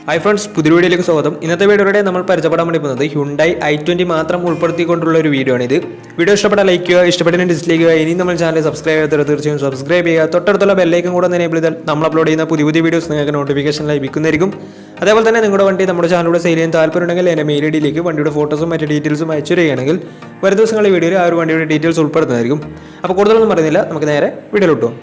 Hi friends, പുതിയ വീഡിയോയിലേക്ക് സ്വാഗതം. ഇന്നത്തെ വീഡിയോയുടെ നമ്മൾ പരിചയപ്പെടാൻ വേണ്ടി പോകുന്നത് ഹ്യുണ്ടായി i20 മാത്രം ഉൾപ്പെടുത്തിക്കൊണ്ടുള്ള ഒരു വീഡിയോ ആണ് ഇത്. വീഡിയോ ഇഷ്ടപ്പെട്ടാൽ ലൈക്ക് ചെയ്യുക, ഇഷ്ടപ്പെട്ടതിന് ഡിസ്ലൈക്ക് ചെയ്യുക. ഇനി നമ്മൾ ചാനൽ സബ്സ്ക്രൈബ് ചെയ്യാത്തവർ തീർച്ചയായും സബ്സ്ക്രൈബ് ചെയ്യുക. തൊട്ടടുത്തുള്ള ബെല്ലൈക്കൻ കൂടെ എനേബിൾ ചെയ്താൽ നമ്മൾ അപ്ലോഡ് ചെയ്യുന്ന പുതിയ വീഡിയോസ് നിങ്ങൾക്ക് നോട്ടിഫിക്കേഷൻ ലഭിക്കുന്നതായിരിക്കും. അതേപോലെ തന്നെ നിങ്ങളുടെ വണ്ടി നമ്മുടെ ചാനലിലൂടെ സെയിൽ ചെയ്യാൻ താല്പര്യമുണ്ടെങ്കിൽ എൻ്റെ മെയിൽ ഐഡിയിലേക്ക് വണ്ടിയുടെ ഫോട്ടോസും മറ്റ് ഡീറ്റെയിൽസും അയച്ചു തരികയാണെങ്കിൽ വരും ദിവസങ്ങളിൽ വീഡിയോയിൽ ആ ഒരു വണ്ടിയുടെ ഡീറ്റെയിൽസ് ഉൾപ്പെടുന്നതായിരിക്കും. അപ്പോൾ കൂടുതലൊന്നും പറയുന്നില്ല, നമുക്ക് നേരെ വീഡിയോയിലോട്ടും.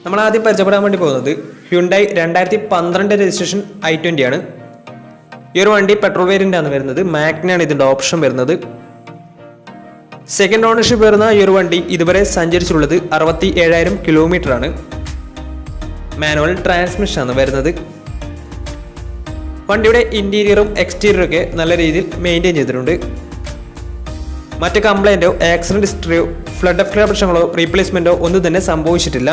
നമ്മൾ ആദ്യം പരിചയപ്പെടാൻ വേണ്ടി പോകുന്നത് ഹ്യുണ്ടായി 2012 രജിസ്ട്രേഷൻ i20 ആണ്. ഈ ഒരു വണ്ടി പെട്രോൾ വേരിയൻ്റ് ആണ് വരുന്നത്. മാഗ്നയാണ് ഇതിൻ്റെ ഓപ്ഷൻ വരുന്നത്. സെക്കൻഡ് ഓണർഷിപ്പ് വരുന്ന ഈ ഒരു വണ്ടി ഇതുവരെ സഞ്ചരിച്ചിട്ടുള്ളത് 67,000 കിലോമീറ്റർ ആണ്. മാനുവൽ ട്രാൻസ്മിഷൻ ആണ് വരുന്നത്. വണ്ടിയുടെ ഇന്റീരിയറും എക്സ്റ്റീരിയറും ഒക്കെ നല്ല രീതിയിൽ മെയിൻറ്റെയിൻ ചെയ്തിട്ടുണ്ട്. മറ്റ് കംപ്ലൈൻറ്റോ ആക്സിഡന്റ് ഹിസ്റ്ററിയോ ഫ്ലഡ് പ്രശ്നങ്ങളോ റീപ്ലേസ്മെൻറ്റോ ഒന്നും തന്നെ സംഭവിച്ചിട്ടില്ല.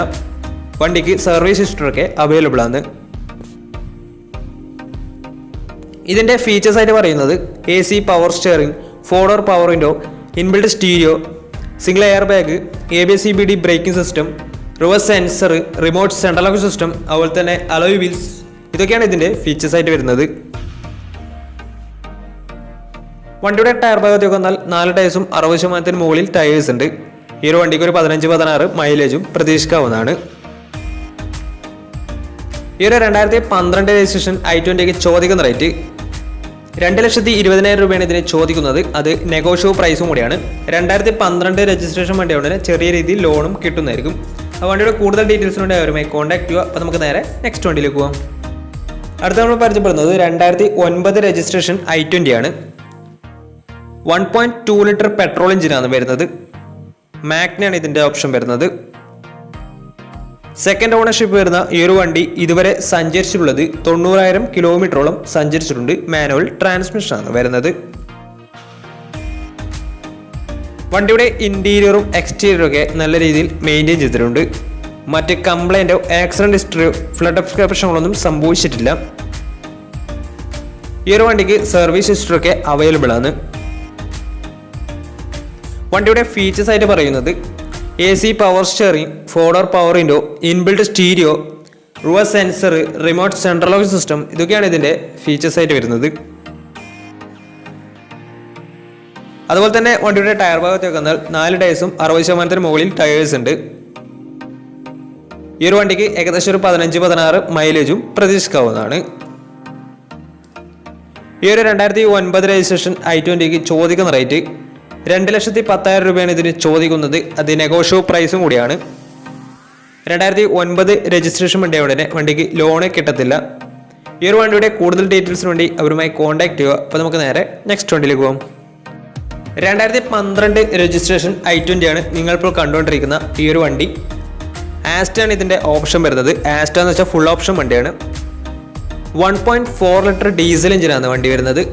വണ്ടിക്ക് സർവീസ് ഹിസ്റ്ററൊക്കെ അവൈലബിൾ ആണ്. ഇതിൻ്റെ ഫീച്ചേഴ്സ് ആയിട്ട് പറയുന്നത് AC power steering, 4-door power window, inbuilt stereo, single air bag, ABS CBD braking system, reverse sensor, remote central lock system, അതുപോലെ തന്നെ അലോയ് വീൽസ്, ഇതൊക്കെയാണ് ഇതിൻ്റെ ഫീച്ചേഴ്സ് ആയിട്ട് വരുന്നത്. വണ്ടിയുടെ ടയർ ഭാഗത്തേക്ക് വന്നാൽ 4 ടയേഴ്സും 60% മുകളിൽ ടയേഴ്സ് ഉണ്ട്. ഈ ഒരു വണ്ടിക്ക് ഒരു 15-16 മൈലേജും പ്രതീക്ഷിക്കാവുന്നതാണ്. ഈ ഒരു 2012 രജിസ്ട്രേഷൻ i20ക്ക് ചോദിക്കുന്ന റേറ്റ് 2,20,000 രൂപയാണ് ഇതിന് ചോദിക്കുന്നത്. അത് നെഗോഷ്യബിൾ പ്രൈസും കൂടിയാണ്. 2012 രജിസ്ട്രേഷൻ വണ്ടിയോടെ ചെറിയ രീതിയിൽ ലോണും കിട്ടുന്നതായിരിക്കും. ആ വണ്ടിയുടെ കൂടുതൽ ഡീറ്റെയിൽസിനുണ്ട് അവരുമായി കോൺടാക്ട് ചെയ്യുക. അപ്പോൾ നമുക്ക് നേരെ നെക്സ്റ്റ് വണ്ടിയിലേക്ക് പോകാം. അടുത്ത നമ്മൾ പരിചയപ്പെടുന്നത് 2009 രജിസ്ട്രേഷൻ i20 ആണ്. 1.2 ലിറ്റർ പെട്രോൾ എഞ്ചിനാണ് വരുന്നത്. മാഗ്നയാണ് ഇതിൻ്റെ ഓപ്ഷൻ വരുന്നത്. സെക്കൻഡ് ഓണർഷിപ്പ് വരുന്ന ഈ ഒരു വണ്ടി ഇതുവരെ സഞ്ചരിച്ചിട്ടുള്ളത് 90,000 കിലോമീറ്ററോളം സഞ്ചരിച്ചിട്ടുണ്ട്. മാനുവൽ ട്രാൻസ്മിഷൻ ആണ് വരുന്നത്. വണ്ടിയുടെ ഇന്റീരിയറും എക്സ്റ്റീരിയറും ഒക്കെ നല്ല രീതിയിൽ മെയിൻറ്റെയിൻ ചെയ്തിട്ടുണ്ട്. മറ്റ് കംപ്ലൈൻറ്റോ ആക്സിഡന്റ് ഹിസ്റ്ററിയോ ഫ്ലഡ് പ്രശ്നങ്ങളൊന്നും സംഭവിച്ചിട്ടില്ല. ഈ ഒരു വണ്ടിക്ക് സർവീസ് ഹിസ്റ്ററൊക്കെ അവൈലബിൾ ആണ്. വണ്ടിയുടെ ഫീച്ചേഴ്സ് ആയിട്ട് പറയുന്നത് AC power steering, 4-door power window, inbuilt stereo, reverse sensor, remote central lock system, ഇതൊക്കെയാണ് ഇതിൻ്റെ ഫീച്ചേഴ്സ് ആയിട്ട് വരുന്നത്. അതുപോലെ തന്നെ വണ്ടിയുടെ ടയർ ഭാഗത്തേക്ക് വന്നാൽ 4 ടയേഴ്സും 60% മുകളിൽ ടയേഴ്സ് ഉണ്ട്. ഈ ഒരു വണ്ടിക്ക് ഏകദേശം ഒരു 15-16 മൈലേജും പ്രതീക്ഷിക്കാവുന്നതാണ്. ഈ ഒരു 2009 രജിസ്ട്രേഷൻ i20ക്ക് ചോദിക്കുന്ന റേറ്റ് 2,10,000 രൂപയാണ് ഇതിന് ചോദിക്കുന്നത്. അത് നെഗോഷ്യബിൾ പ്രൈസും കൂടിയാണ്. 2009 രജിസ്ട്രേഷൻ വണ്ടിയോടെ വണ്ടിക്ക് ലോണ് കിട്ടത്തില്ല. ഈ ഒരു വണ്ടിയുടെ കൂടുതൽ ഡീറ്റെയിൽസിന് വേണ്ടി അവരുമായി കോൺടാക്ട് ചെയ്യുക. അപ്പോൾ നമുക്ക് നേരെ നെക്സ്റ്റ് വണ്ടിയിലേക്ക് പോകാം. 2012 രജിസ്ട്രേഷൻ i20 ആണ് നിങ്ങളിപ്പോൾ കണ്ടുകൊണ്ടിരിക്കുന്ന ഈ ഒരു വണ്ടി. ആസ്റ്റയാണ് ഇതിൻ്റെ ഓപ്ഷൻ വരുന്നത്. ആസ്റ്റ എന്ന് വെച്ചാൽ ഫുൾ ഓപ്ഷൻ വണ്ടിയാണ്. 1.4 ലിറ്റർ ഡീസൽ എഞ്ചിനാണ് വണ്ടി വരുന്നത്.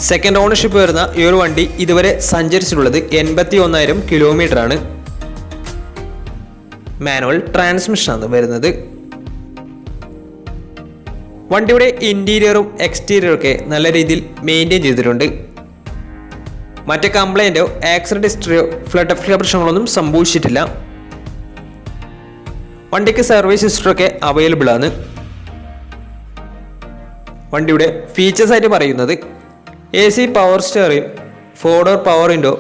സെക്കൻഡ് ഓണർഷിപ്പ് വരുന്ന ഈ ഒരു വണ്ടി ഇതുവരെ സഞ്ചരിച്ചിട്ടുള്ളത് 81,000 കിലോമീറ്റർ ആണ്. മാനുവൽ ട്രാൻസ്മിഷൻ ആണ് വരുന്നത്. വണ്ടിയുടെ ഇന്റീരിയറും എക്സ്റ്റീരിയറും ഒക്കെ നല്ല രീതിയിൽ മെയിൻറ്റെയിൻ ചെയ്തിട്ടുണ്ട്. മറ്റ് കംപ്ലൈൻറ്റോ ആക്സിഡന്റ് ഹിസ്റ്ററിയോ ഫ്ലഡ് പ്രശ്നങ്ങളൊന്നും സംഭവിച്ചിട്ടില്ല. വണ്ടിക്ക് സർവീസ് ഹിസ്റ്ററൊക്കെ അവൈലബിൾ ആണ്. വണ്ടിയുടെ ഫീച്ചേഴ്സ് ആയിട്ട് പറയുന്നത് AC power steering, 4-door power window,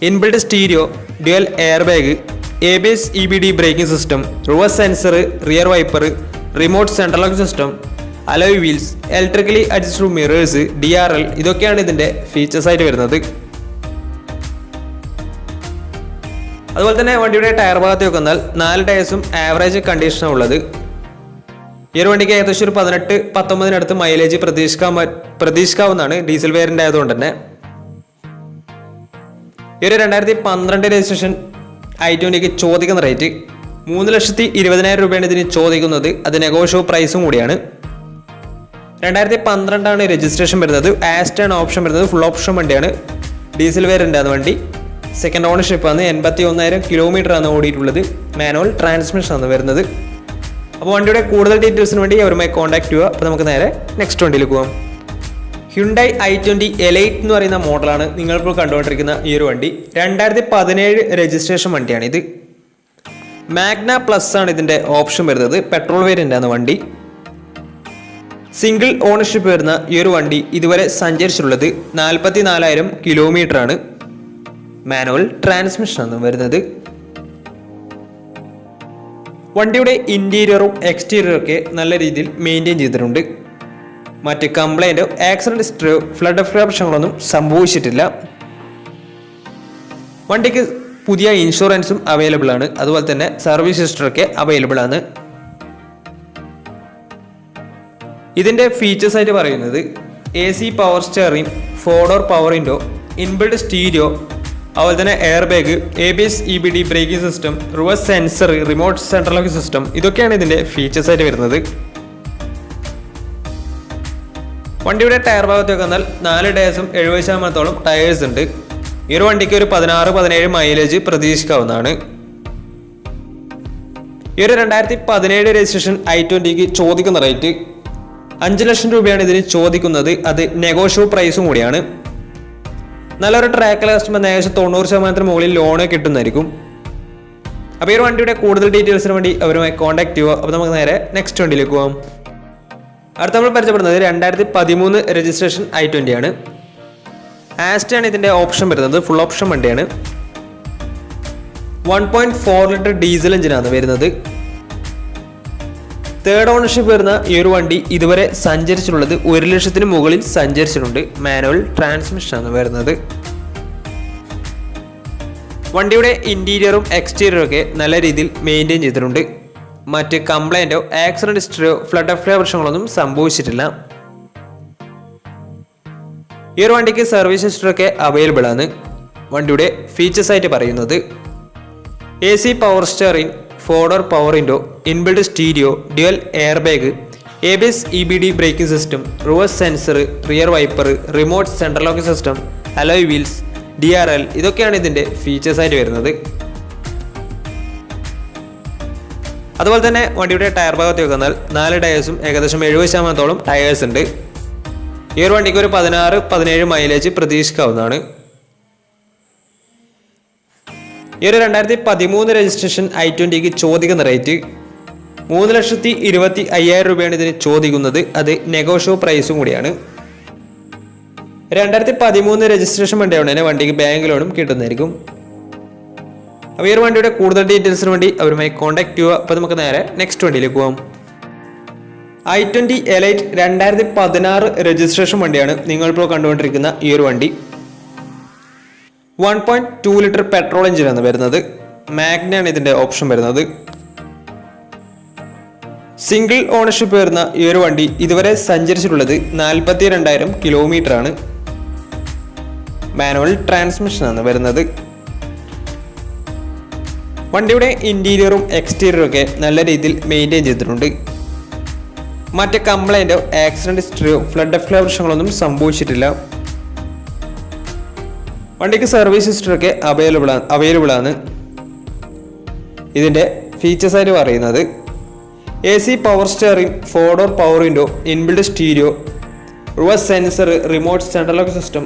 inbuilt stereo, dual air bag, ABS EBD braking system, reverse sensor, rear wiper, remote central lock system, alloy wheels, electrically adjustable mirrors, DRL, ഇതൊക്കെയാണ് ഇതിൻ്റെ features ആയിട്ട് വരുന്നത്. അതുപോലെ തന്നെ വണ്ടിയുടെ tyre ഭാഗത്തേക്ക് വന്നാൽ 4 ടയേഴ്സും average കണ്ടീഷനാണ് ഉള്ളത്. ഈ ഒരു വണ്ടിക്ക് ഏകദേശം ഒരു 18-19 മൈലേജ് പ്രതീക്ഷിക്കാവുന്നതാണ് ഡീസൽ വേരിയൻ്റ് ആയതുകൊണ്ട് തന്നെ. ഈ ഒരു 2012 രജിസ്ട്രേഷൻ i20ക്ക് ചോദിക്കുന്ന റേറ്റ് 3,20,000 രൂപയാണ് ഇതിന് ചോദിക്കുന്നത്. അത് നെഗോഷ്യബിൾ പ്രൈസും കൂടിയാണ്. 2012 രജിസ്ട്രേഷൻ വരുന്നത്. ആസ്റ്റയാണ് ഓപ്ഷൻ വരുന്നത്. ഫുൾ ഓപ്ഷൻ വണ്ടിയാണ്. ഡീസൽ വേരിയൻ്റ് ആണ് വണ്ടി. സെക്കൻഡ് ഓണർഷിപ്പ് ആണ്. 81,000 കിലോമീറ്റർ ആണ് ഓടിയിട്ടുള്ളത്. മാനുവൽ ട്രാൻസ്മിഷൻ ആണ് വരുന്നത്. അപ്പോൾ വണ്ടിയുടെ കൂടുതൽ ഡീറ്റെയിൽസിന് വേണ്ടി അവരുമായി കോൺടാക്ട് ചെയ്യുക. അപ്പോൾ നമുക്ക് നേരെ നെക്സ്റ്റ് വണ്ടിയിലേക്ക് പോകാം. ഹ്യുണ്ടായി i20 എലൈറ്റ് എന്ന് പറയുന്ന മോഡലാണ് നിങ്ങളിപ്പോൾ കണ്ടുകൊണ്ടിരിക്കുന്ന ഈ ഒരു വണ്ടി. 2017 രജിസ്ട്രേഷൻ വണ്ടിയാണ് ഇത്. മാഗ്ന പ്ലസ് ആണ് ഇതിൻ്റെ ഓപ്ഷൻ വരുന്നത്. പെട്രോൾ വേരിയൻ്റ് ആണ് വണ്ടി. സിംഗിൾ ഓണർഷിപ്പ് വരുന്ന ഈ ഒരു വണ്ടി ഇതുവരെ സഞ്ചരിച്ചിട്ടുള്ളത് 44,000 കിലോമീറ്റർ ആണ്. മാനുവൽ ട്രാൻസ്മിഷനാണ് വരുന്നത്. വണ്ടിയുടെ ഇന്റീരിയറും എക്സ്റ്റീരിയറും ഒക്കെ നല്ല രീതിയിൽ മെയിൻറ്റെയിൻ ചെയ്തിട്ടുണ്ട്. മറ്റ് കംപ്ലൈൻറ്റോ ആക്സിഡന്റ് ഹിസ്റ്ററിയോ ഫ്ലഡ് പ്രശ്നങ്ങളൊന്നും സംഭവിച്ചിട്ടില്ല. വണ്ടിക്ക് പുതിയ ഇൻഷുറൻസും അവൈലബിൾ ആണ്. അതുപോലെ തന്നെ സർവീസ് ഹിസ്റ്ററൊക്കെ അവൈലബിൾ ആണ്. ഇതിൻ്റെ ഫീച്ചേഴ്സ് ആയിട്ട് പറയുന്നത് AC power steering, 4 door power window, inbuilt stereo, അതുപോലെ തന്നെ air bag, ABS EBD braking system, reverse sensor, remote central lock system, ഇതൊക്കെയാണ് ഇതിൻ്റെ ഫീച്ചേഴ്സ് ആയിട്ട് വരുന്നത്. വണ്ടിയുടെ ടയർ ഭാഗത്തേക്ക് വന്നാൽ 4 ടയേഴ്സും 70% ടയേഴ്സ് ഉണ്ട്. ഈ ഒരു വണ്ടിക്ക് ഒരു 16-17 മൈലേജ് പ്രതീക്ഷിക്കാവുന്നതാണ്. ഈ ഒരു 2017 രജിസ്ട്രേഷൻ i20ക്ക് ചോദിക്കുന്ന റേറ്റ് 5 ലക്ഷം രൂപയാണ് ഇതിന് ചോദിക്കുന്നത്. അത് നെഗോഷ്യബിൾ പ്രൈസും കൂടിയാണ്. നല്ലൊരു ട്രാക്കിൽ കസ്റ്റമർ ഏകദേശം 90% മുകളിൽ ലോണ് കിട്ടുന്നതായിരിക്കും. അപ്പോൾ ഈ ഒരു വണ്ടിയുടെ കൂടുതൽ ഡീറ്റെയിൽസിന് വേണ്ടി അവരുമായി കോൺടാക്ട് ചെയ്യുക. അപ്പോൾ നമുക്ക് നേരെ നെക്സ്റ്റ് വണ്ടിയിലേക്ക് പോകാം. അടുത്ത നമ്മൾ പരിചയപ്പെടുന്നത് 2013 രജിസ്ട്രേഷൻ i20 ആണ്. ആസ്റ്റയാണ് ഇതിൻ്റെ ഓപ്ഷൻ വരുന്നത്. ഫുൾ ഓപ്ഷൻ വണ്ടിയാണ്. 1.4 ലിറ്റർ ഡീസൽ എഞ്ചിനാണ് വരുന്നത്. തേർഡ് ഓണർഷിപ്പ് വരുന്ന ഈ ഒരു വണ്ടി ഇതുവരെ സഞ്ചരിച്ചിട്ടുള്ളത് 1 ലക്ഷത്തിന് മുകളിൽ സഞ്ചരിച്ചിട്ടുണ്ട്. മാനുവൽ ട്രാൻസ്മിഷനാണ് വരുന്നത്. വണ്ടിയുടെ ഇന്റീരിയറും എക്സ്റ്റീരിയറും ഒക്കെ നല്ല രീതിയിൽ മെയിൻറ്റെയിൻ ചെയ്തിട്ടുണ്ട്. മറ്റ് കംപ്ലൈൻറ്റോ ആക്സിഡന്റ് ഹിസ്റ്ററിയോ ഫ്ലഡ് പ്രശ്നങ്ങളൊന്നും സംഭവിച്ചിട്ടില്ല. ഈ ഒരു വണ്ടിക്ക് സർവീസ് ഹിസ്റ്ററൊക്കെ അവൈലബിൾ ആണ്. വണ്ടിയുടെ ഫീച്ചേഴ്സ് ആയിട്ട് പറയുന്നത് AC power steering, 4 door power window, inbuilt stereo, dual air bag, ABS EBD braking system, reverse sensor, rear wiper, remote central lock system, alloy wheels, DRL, ഇതൊക്കെയാണ് ഇതിൻ്റെ ഫീച്ചേഴ്സ് ആയിട്ട് വരുന്നത്. അതുപോലെ തന്നെ വണ്ടിയുടെ ടയർ ഭാഗത്തേക്ക് വന്നാൽ 4 ടയേഴ്സും ഏകദേശം 70% ടയേഴ്സ് ഉണ്ട്. ഈ ഒരു വണ്ടിക്ക് ഒരു 16-17 മൈലേജ് പ്രതീക്ഷിക്കാവുന്നതാണ്. ഈ ഒരു 2013 രജിസ്ട്രേഷൻ i20ക്ക് ചോദിക്കുന്ന റേറ്റ് 3,25,000 രൂപയാണ് ഇതിന് ചോദിക്കുന്നത്. അത് നെഗോഷ്യബിൾ പ്രൈസും കൂടിയാണ്. 2013 രജിസ്ട്രേഷൻ വണ്ടിയാണ് തന്നെ വണ്ടിക്ക് ബാങ്ക് ലോണും കിട്ടുന്നതായിരിക്കും. അപ്പോൾ ഈ ഒരു വണ്ടിയുടെ കൂടുതൽ ഡീറ്റെയിൽസിന് വേണ്ടി അവരുമായി കോൺടാക്ട് ചെയ്യുക. അപ്പോൾ നമുക്ക് നേരെ നെക്സ്റ്റ് വണ്ടിയിലേക്ക് പോകാം. i20 എലൈറ്റ് 2016 രജിസ്ട്രേഷൻ വണ്ടിയാണ് നിങ്ങളിപ്പോൾ കണ്ടുകൊണ്ടിരിക്കുന്ന ഈ ഒരു വണ്ടി. 1.2 ലിറ്റർ പെട്രോൾ എഞ്ചിനാണ് വരുന്നത്. മാഗ്നയാണ് ഇതിൻ്റെ ഓപ്ഷൻ വരുന്നത്. സിംഗിൾ ഓണർഷിപ്പ് വരുന്ന ഈ ഒരു വണ്ടി ഇതുവരെ സഞ്ചരിച്ചിട്ടുള്ളത് 42,000 കിലോമീറ്റർ ആണ്. മാനുവൽ ട്രാൻസ്മിഷനാണ് വരുന്നത്. വണ്ടിയുടെ ഇന്റീരിയറും എക്സ്റ്റീരിയറും ഒക്കെ നല്ല രീതിയിൽ മെയിൻറ്റെയിൻ ചെയ്തിട്ടുണ്ട്. മറ്റ് കംപ്ലൈൻറ്റോ ആക്സിഡന്റ് ഹിസ്റ്ററിയോ ഫ്ലഡ് പ്രശ്നങ്ങളൊന്നും സംഭവിച്ചിട്ടില്ല. വണ്ടിക്ക് സർവീസ് ഹിസ്റ്ററൊക്കെ അവൈലബിൾ ആണ്. ഇതിൻ്റെ ഫീച്ചേഴ്സ് ആയിട്ട് പറയുന്നത് AC power steering, 4 door power window, inbuilt stereo, reverse sensor, remote central lock system,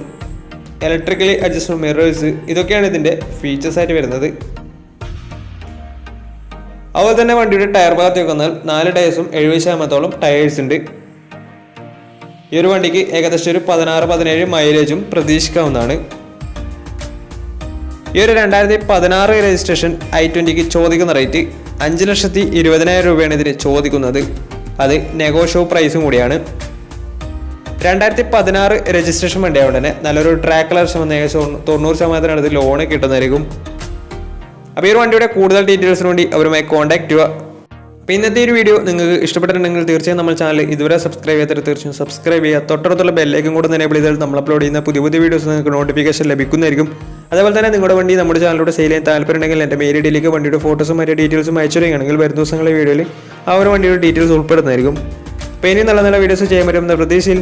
electrically adjustable mirrors, ഇതൊക്കെയാണ് ഇതിൻ്റെ ഫീച്ചേഴ്സ് ആയിട്ട് വരുന്നത്. അതുപോലെ തന്നെ വണ്ടിയുടെ ടയർ ഭാഗത്തേക്ക് വന്നാൽ 4 ടയേഴ്സും 70% ടയേഴ്സ് ഉണ്ട്. ഈ ഒരു വണ്ടിക്ക് ഏകദേശം ഒരു 16-17 മൈലേജും പ്രതീക്ഷിക്കാവുന്നതാണ്. ഈ ഒരു 2016 രജിസ്ട്രേഷൻ i20ക്ക് ചോദിക്കുന്ന റേറ്റ് 5,20,000 രൂപയാണ് ഇതിന് ചോദിക്കുന്നത്. അത് നെഗോഷ്യബിൾ പ്രൈസും കൂടിയാണ്. 2016 രജിസ്ട്രേഷൻ വണ്ടിയായതുകൊണ്ട് തന്നെ നല്ലൊരു ട്രാക്ക് ലക്ഷം വന്ന ഏകദേശം 90% അടുത്ത് ലോണ് കിട്ടുന്നതായിരിക്കും. അപ്പോൾ ഈ ഒരു വണ്ടിയുടെ കൂടുതൽ ഡീറ്റെയിൽസിന് വേണ്ടി അവരുമായി കോൺടാക്ട് ചെയ്യുക. അപ്പോൾ ഇന്നത്തെ ഒരു വീഡിയോ നിങ്ങൾക്ക് ഇഷ്ടപ്പെട്ടിട്ടുണ്ടെങ്കിൽ തീർച്ചയായും നമ്മൾ ചാനൽ ഇതുവരെ സബ്സ്ക്രൈബ് ചെയ്യാത്ത തീർച്ചയായും സബ്സ്ക്രൈബ് ചെയ്യുക. തൊട്ടടുത്തുള്ള ബെല്ലേക്കും കൂടെ എനേബിൾ ചെയ്താൽ നമ്മൾ അപ്ലോഡ് ചെയ്യുന്ന പുതിയ വീഡിയോസ് നിങ്ങൾക്ക് നോട്ടിഫിക്കേഷൻ ലഭിക്കുന്നതായിരിക്കും. അതേപോലെ തന്നെ നിങ്ങളുടെ വണ്ടി നമ്മുടെ ചാനലിലൂടെ സെയിൽ ചെയ്യാൻ താല്പര്യമുണ്ടെങ്കിൽ എൻ്റെ മെയിൽ ഐഡിയിലേക്ക് വണ്ടിയുടെ ഫോട്ടോസും മറ്റു ഡീറ്റെയിൽസും അയച്ചു തരികയാണെങ്കിൽ വരും ദിവസങ്ങളിലെ വീഡിയോയിൽ ആ ഒരു വണ്ടിയുടെ ഡീറ്റെയിൽസ് ഉൾപ്പെടുന്നതായിരിക്കും. അപ്പോൾ ഇനി നല്ല വീഡിയോസ് ചെയ്യാൻ പറ്റുന്ന പ്രതീക്ഷയിൽ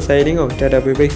signing off. Tata bye bye.